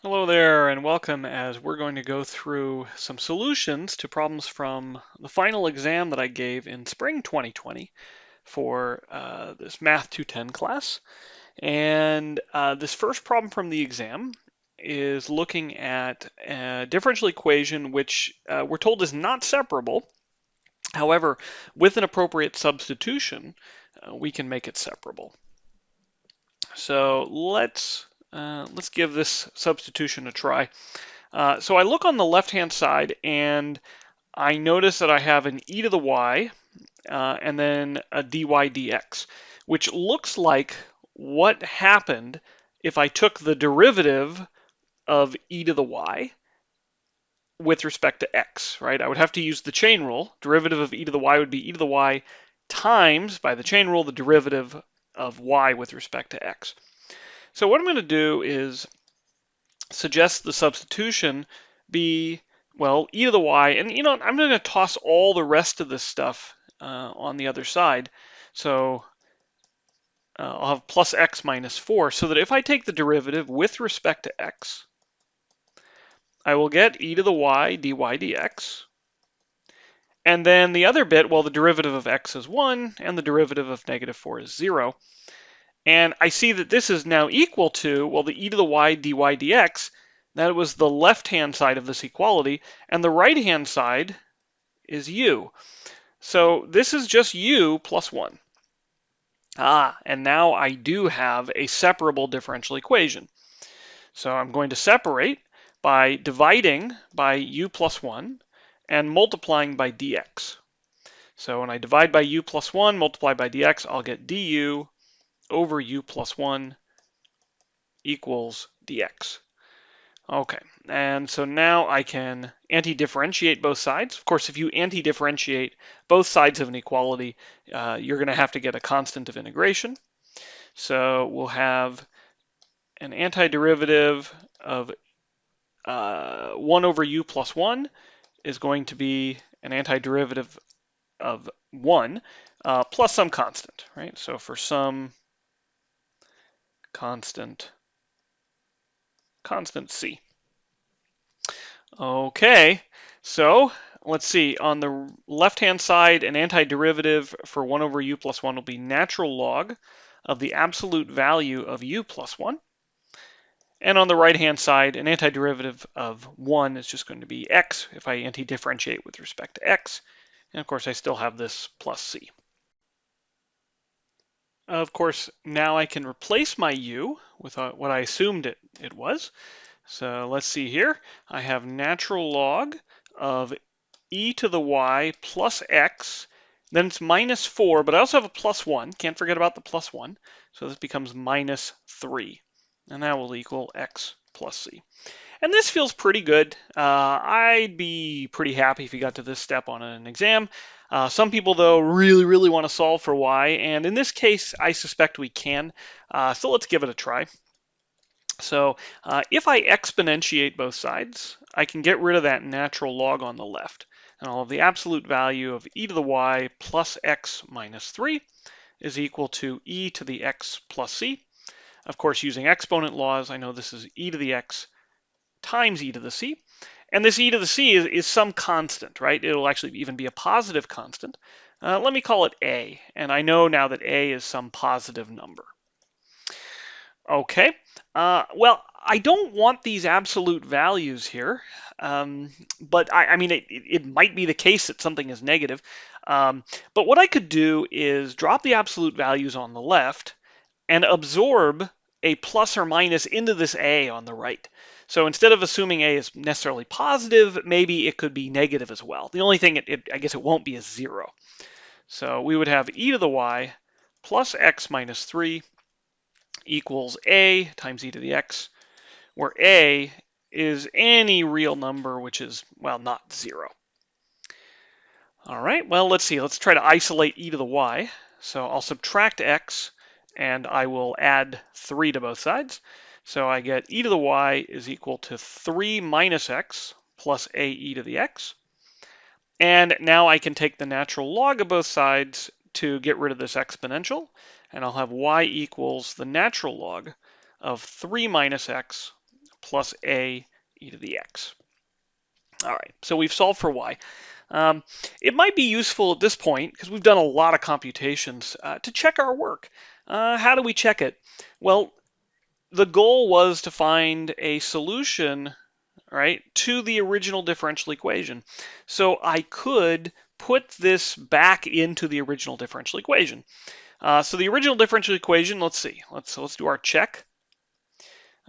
Hello there and welcome as we're going to go through some solutions to problems from the final exam that I gave in spring 2020 for this Math 210 class. And this first problem from the exam is looking at a differential equation which we're told is not separable. However, with an appropriate substitution, we can make it separable. So let's give this substitution a try. So I look on the left-hand side and I notice that I have an e to the y and then a dy dx, which looks like what happened if I took the derivative of e to the y with respect to x, right? I would have to use the chain rule. Derivative of e to the y would be e to the y times, by the chain rule, the derivative of y with respect to x. So what I'm going to do is suggest the substitution be, well, e to the y, and I'm going to toss all the rest of this stuff on the other side. So I'll have plus x minus 4, so that if I take the derivative with respect to x, I will get e to the y dy dx. And then the other bit, well, the derivative of x is 1, and the derivative of negative 4 is 0. And I see that this is now equal to, well, the e to the y dy dx. That was the left-hand side of this equality, and the right-hand side is u. So this is just u plus 1. And now I do have a separable differential equation. So I'm going to separate by dividing by u plus 1 and multiplying by dx. So when I divide by u plus 1, multiply by dx, I'll get du over u plus 1 equals dx. Okay, and so now I can antidifferentiate both sides. Of course, if you antidifferentiate both sides of an equality, you're going to have to get a constant of integration. So we'll have an antiderivative of 1 over u plus 1 is going to be an antiderivative of 1 plus some constant, right? So for some constant C. Okay, so let's see. On the left-hand side, an antiderivative for 1 over u plus 1 will be natural log of the absolute value of u plus 1. And on the right-hand side, an antiderivative of 1 is just going to be x if I antidifferentiate with respect to x. And of course, I still have this plus c. Of course, now I can replace my u with what I assumed it was. So let's see here. I have natural log of e to the y plus x. Then it's minus 4, but I also have a plus 1. Can't forget about the plus 1. So this becomes minus 3. And that will equal x plus c. And this feels pretty good. I'd be pretty happy if you got to this step on an exam. Some people, though, really want to solve for y, and in this case, I suspect we can. So let's give it a try. So if I exponentiate both sides, I can get rid of that natural log on the left. And I'll have the absolute value of e to the y plus x minus 3 is equal to e to the x plus c. Of course, using exponent laws, I know this is e to the x times e to the c. And this e to the c is some constant, right? It'll actually even be a positive constant. Let me call it a. And I know now that a is some positive number. Okay, well, I don't want these absolute values here, but I mean, it might be the case that something is negative. But what I could do is drop the absolute values on the left and absorb a plus or minus into this a on the right. So instead of assuming a is necessarily positive, maybe it could be negative as well. The only thing I guess it won't be is 0. So we would have e to the y plus x minus 3 equals a times e to the x, where a is any real number which is, well, not 0. All right, well, let's see. Let's try to isolate e to the y. So I'll subtract x, and I will add 3 to both sides. So I get e to the y is equal to 3 minus x plus a e to the x. And now I can take the natural log of both sides to get rid of this exponential, and I'll have y equals the natural log of 3 minus x plus a e to the x. All right, so we've solved for y. It might be useful at this point, because we've done a lot of computations, to check our work. How do we check it? Well, the goal was to find a solution, right, to the original differential equation. So I could put this back into the original differential equation. So the original differential equation, let's see. Let's do our check.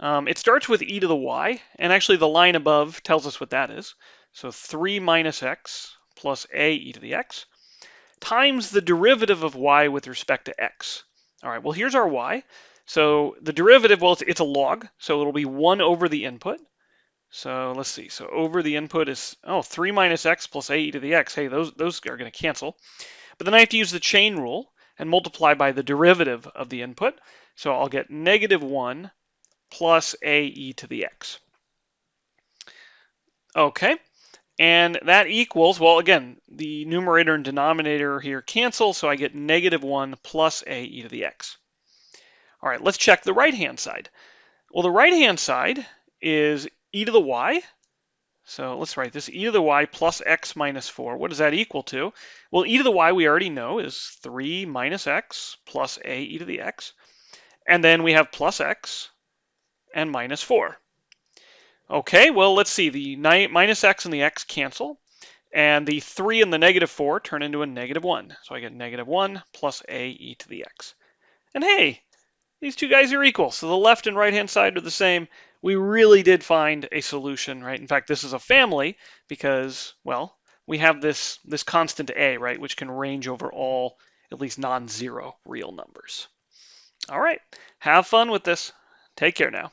It starts with e to the y, and actually the line above tells us what that is. So 3 minus x plus a e to the x times the derivative of y with respect to x. All right, well, here's our y. So the derivative, well, it's a log, so it'll be 1 over the input. So let's see. So over the input is, 3 minus x plus a e to the x. Hey, those are going to cancel. But then I have to use the chain rule and multiply by the derivative of the input. So I'll get negative 1 plus a e to the x. Okay, and that equals, well, again, the numerator and denominator here cancel, so I get negative 1 plus a e to the x. All right, let's check the right-hand side. Well, the right-hand side is e to the y. So let's write this, e to the y plus x minus 4. What does that equal to? Well, e to the y we already know is 3 minus x plus a e to the x. And then we have plus x and minus 4. Okay, well, let's see. The minus x and the x cancel. And the 3 and the negative 4 turn into a negative 1. So I get negative 1 plus a e to the x. And hey, these two guys are equal. So the left and right-hand side are the same. We really did find a solution, right? In fact, this is a family because, well, we have this constant a, right, which can range over all at least non-zero real numbers. All right, have fun with this. Take care now.